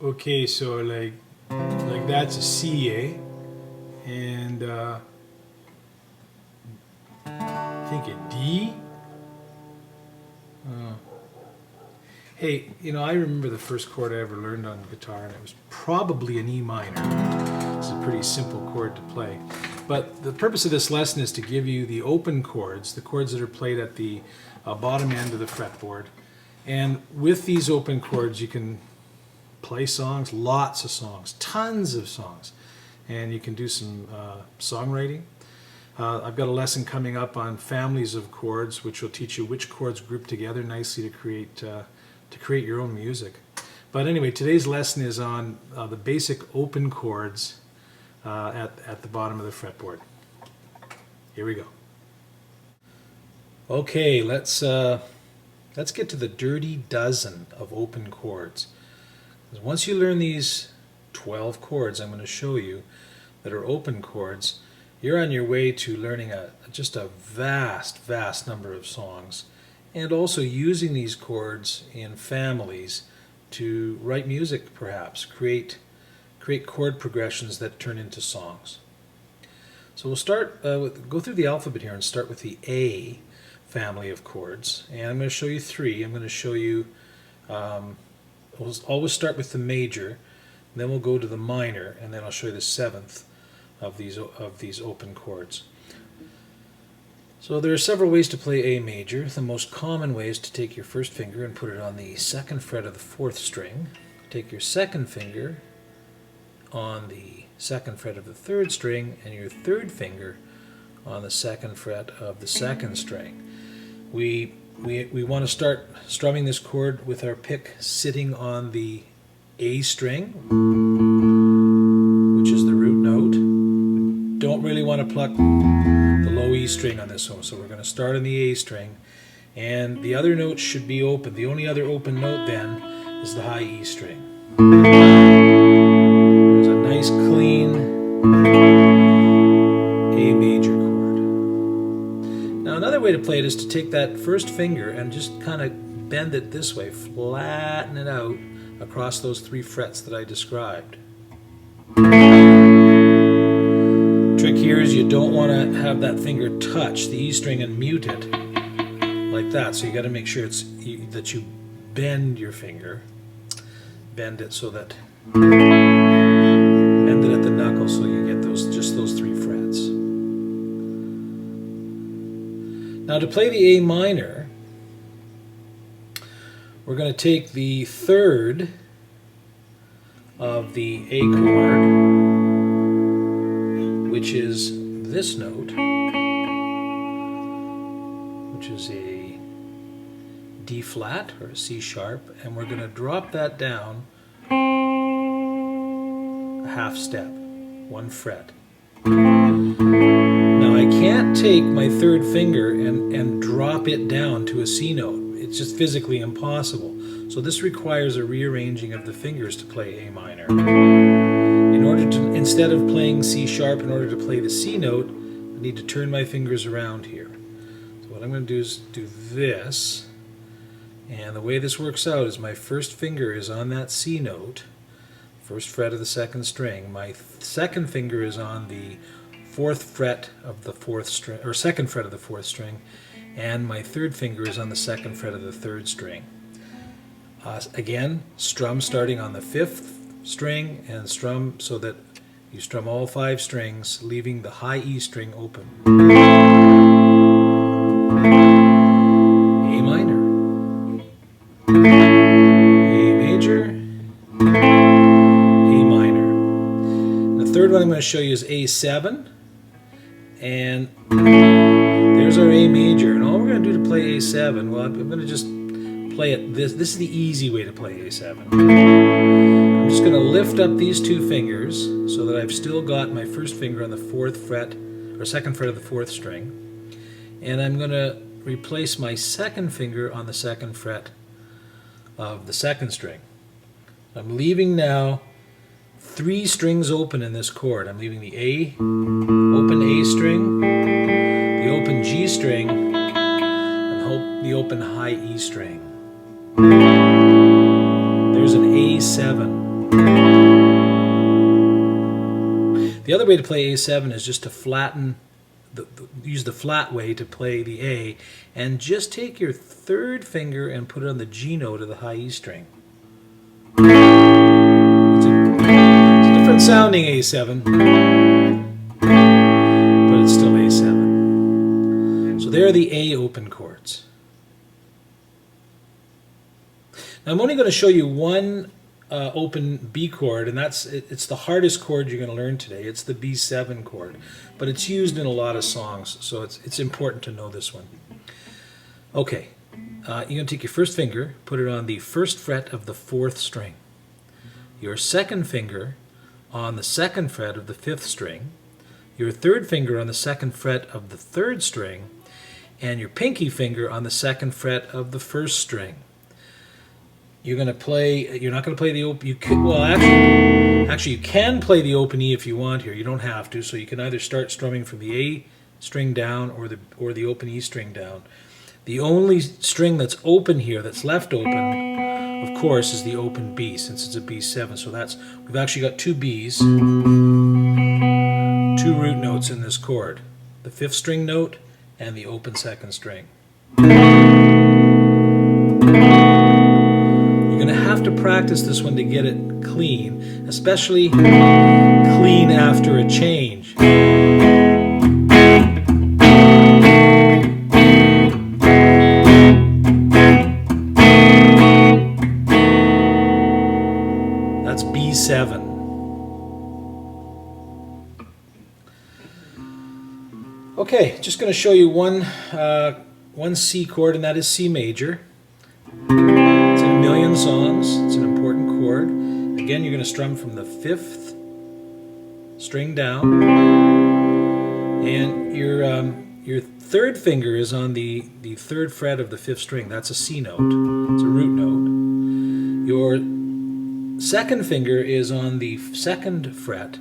Okay, so like that's a C, eh? And I think a D. Hey, I remember the first chord I ever learned on guitar, and it was probably an E minor. It's a pretty simple chord to play. But the purpose of this lesson is to give you the open chords, the chords that are played at the bottom end of the fretboard. And with these open chords, you can play songs, lots of songs, tons of songs. And you can do some songwriting. I've got a lesson coming up on families of chords, which will teach you which chords group together nicely to create your own music. But anyway, today's lesson is on the basic open chords at the bottom of the fretboard. Here we go. Okay, let's get to the dirty dozen of open chords. Once you learn these 12 chords I'm going to show you that are open chords, you're on your way to learning just a vast number of songs, and also using these chords in families to write music, perhaps create chord progressions that turn into songs. So we'll start go through the alphabet here and start with the A family of chords, and I'm going to show you three. I'm going to show you we'll always start with the major, then we'll go to the minor, and then I'll show you the seventh of these open chords. So there are several ways to play A major. The most common way is to take your first finger and put it on the second fret of the fourth string. Take your second finger on the second fret of the third string, and your third finger on the second fret of the second string. We want to start strumming this chord with our pick sitting on the A string, which is the root note. Don't really want to pluck the low E string on this one, so we're going to start on the A string, and the other notes should be open. The only other open note then is the high E string. There's a nice clean A major chord. Now another way to play it is to take that first finger and just kind of bend it this way, flatten it out across those three frets that I described. Trick here is you don't want to have that finger touch the E string and mute it like that. So you got to make sure that you bend your finger, bend it so that bend it at the knuckle so you get just those three frets. Now to play the A minor, we're going to take the third of the A chord, which is this note, which is a D flat or a C sharp, and we're going to drop that down a half step, one fret. Now I can't take my third finger and drop it down to a C note. It's just physically impossible. So this requires a rearranging of the fingers to play A minor. Instead of playing C sharp, in order to play the C note, I need to turn my fingers around here. So what I'm going to do is do this, and the way this works out is my first finger is on that C note, first fret of the second string. My second finger is on the fourth fret of the fourth string, or second fret of the fourth string, and my third finger is on the second fret of the third string. Again, strum starting on the fifth string, and strum so that you strum all five strings, leaving the high E string open. A minor, A major, A minor. And the third one I'm going to show you is A7, and there's our A major. And all we're going to do to play A7, well, I'm going to just play it. This is the easy way to play A7. I'm just going to lift up these two fingers so that I've still got my first finger on the fourth fret, or second fret of the fourth string, and I'm going to replace my second finger on the second fret of the second string. I'm leaving now three strings open in this chord. I'm leaving the A, open A string, the open G string, and the open high E string. There's an A7. The other way to play A7 is just to flatten, use the flat way to play the A, and just take your third finger and put it on the G note of the high E string. It's a different sounding A7, but it's still A7. So there are the A open chords. Now I'm only going to show you one open B chord, and it's the hardest chord you're going to learn today. It's the B7 chord, but it's used in a lot of songs, so it's important to know this one. Okay, you're going to take your first finger, put it on the first fret of the 4th string, your second finger on the 2nd fret of the 5th string, your third finger on the 2nd fret of the 3rd string, and your pinky finger on the 2nd fret of the 1st string. You're going to play, you're not going to play the open, actually you can play the open E if you want here. You don't have to, so you can either start strumming from the A string down or the open E string down. The only string that's open here, that's left open, of course, is the open B, since it's a B7. So we've actually got 2 Bs, 2 root notes in this chord. The 5th string note and the open 2nd string. Have to practice this one to get it clean, especially clean after a change. That's B7. Okay, just going to show you one C chord, and that is C major. It's in a million songs. It's an important chord. Again, you're going to strum from the 5th string down, and your third finger is on the 3rd fret of the 5th string. That's a C note. It's a root note. Your second finger is on the 2nd fret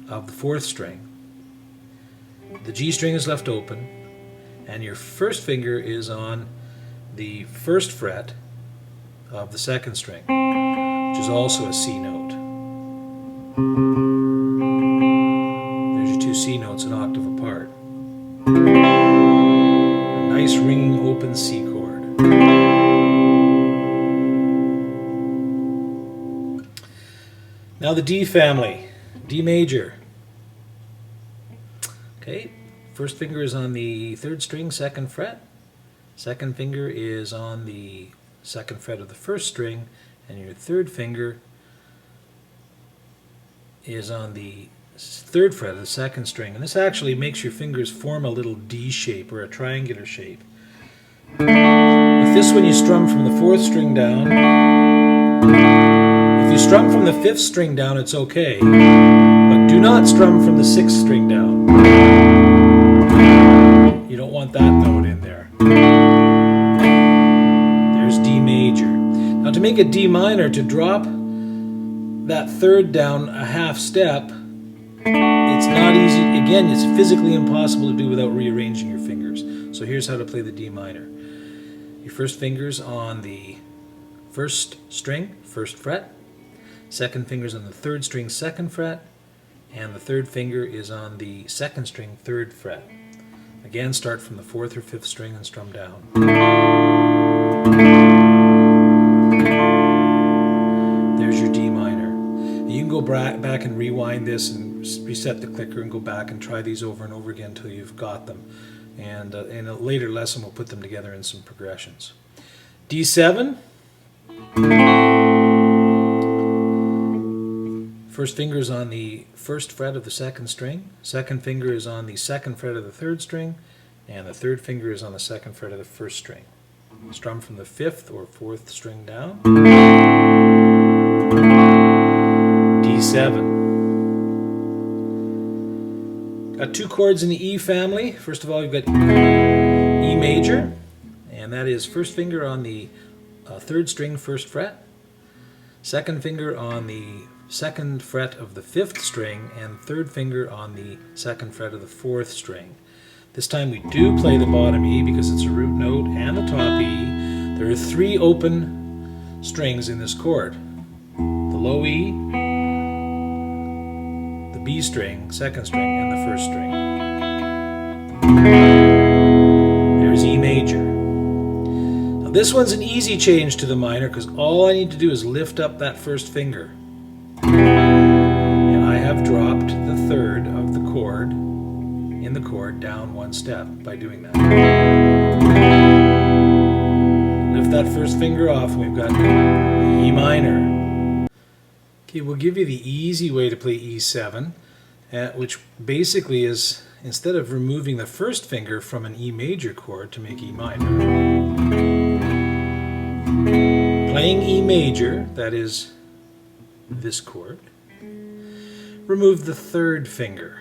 of the 4th string. The G string is left open, and your first finger is on the 1st fret of the 2nd string, which is also a C note. There's your 2 C notes an octave apart. A nice ringing open C chord. Now the D family, D major. Okay, first finger is on the 3rd string, 2nd fret. Second finger is on the 2nd fret of the 1st string, and your third finger is on the 3rd fret of the 2nd string. And this actually makes your fingers form a little D shape or a triangular shape. With this one you strum from the 4th string down. If you strum from the 5th string down, it's okay, but do not strum from the 6th string down. You don't want that note in there. D major. Now to make a D minor, to drop that 3rd down a half step, it's not easy. Again, it's physically impossible to do without rearranging your fingers. So here's how to play the D minor. Your first finger's on the 1st string, 1st fret. Second finger's on the 3rd string, 2nd fret. And the third finger is on the 2nd string, 3rd fret. Again, start from the 4th or 5th string and strum down. There's your D minor. You can go back and rewind this and reset the clicker and go back and try these over and over again until you've got them. And in a later lesson we'll put them together in some progressions. D7. First finger is on the 1st fret of the 2nd string. Second finger is on the 2nd fret of the 3rd string. And the third finger is on the 2nd fret of the 1st string. Strum from the 5th or 4th string down. D7. Got 2 chords in the E family. First of all, you've got E major, and that is first finger on the 3rd string, 1st fret. Second finger on the 2nd fret of the 5th string, and third finger on the 2nd fret of the 4th string. This time we do play the bottom E because it's a root note, and the top E. There are 3 open strings in this chord. The low E, the B string, second string, and the first string. There's E major. Now this one's an easy change to the minor because all I need to do is lift up that first finger. And I have dropped the third of the chord in the chord down one step by doing that. Lift that first finger off and we've got E minor. Okay, we'll give you the easy way to play E7, which basically is, instead of removing the first finger from an E major chord to make E minor, playing E major, that is this chord, remove the third finger.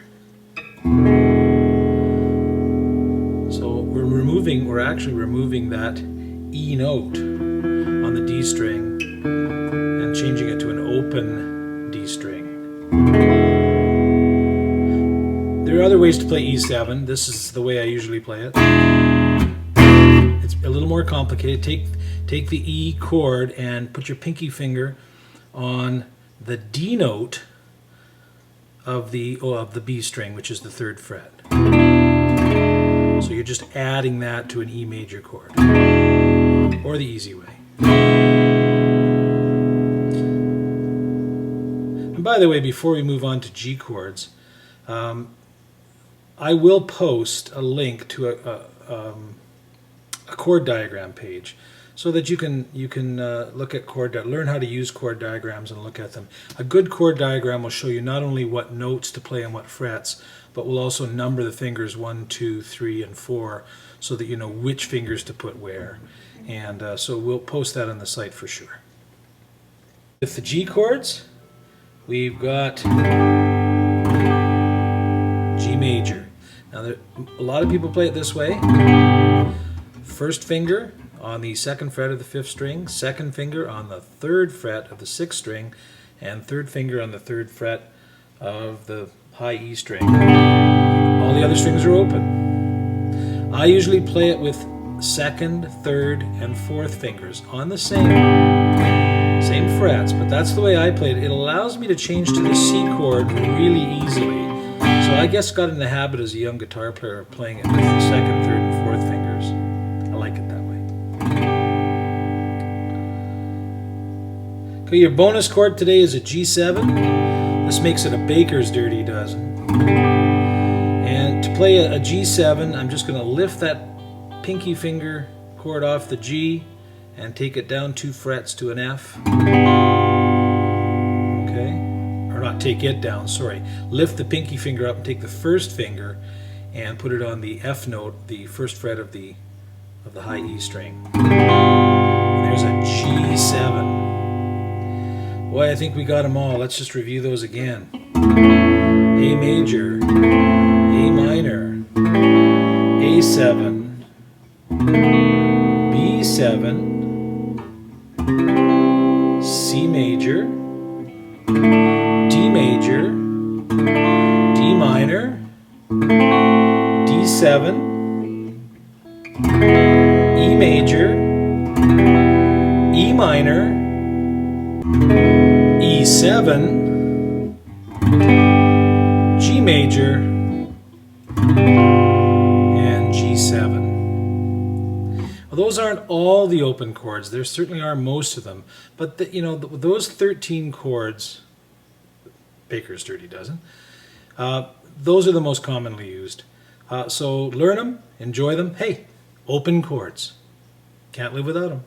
So we're actually removing that E note on the D string and changing it to an open D string. There are other ways to play E7. This is the way I usually play it. It's a little more complicated. Take the E chord and put your pinky finger on the D note of the B string, which is the third fret. So you're just adding that to an E major chord, or the easy way. And by the way, before we move on to G chords, I will post a link to a chord diagram page so that you can look at learn how to use chord diagrams and look at them. A good chord diagram will show you not only what notes to play on what frets, but will also number the fingers 1, 2, 3, and 4 so that you know which fingers to put where. And so we'll post that on the site for sure. With the G chords, we've got G major. Now, a lot of people play it this way. First finger on the second fret of the fifth string, second finger on the third fret of the sixth string, and third finger on the third fret of the high E string. All the other strings are open. I usually play it with second, third, and fourth fingers on the same frets, but that's the way I play it. It allows me to change to the C chord really easily. So I guess got in the habit as a young guitar player of playing it with the second, third, and fourth fingers. I like it that way. Okay, your bonus chord today is a G7. This makes it a baker's dirty dozen. And to play a G7, I'm just going to lift that pinky finger chord off the G and take it down 2 frets to an F. Okay, or not take it down, sorry. Lift the pinky finger up and take the first finger and put it on the F note, the first fret of the high E string. And there's a G7. Boy, I think we got them all. Let's just review those again. A major, A minor, A7, B7, C major, D major, D minor, D7, E major, E minor, E7, G major, and G7. Well, those aren't all the open chords. There certainly are most of them. But those 13 chords, Baker's Dirty Dozen, those are the most commonly used. So learn them, enjoy them. Hey, open chords. Can't live without them.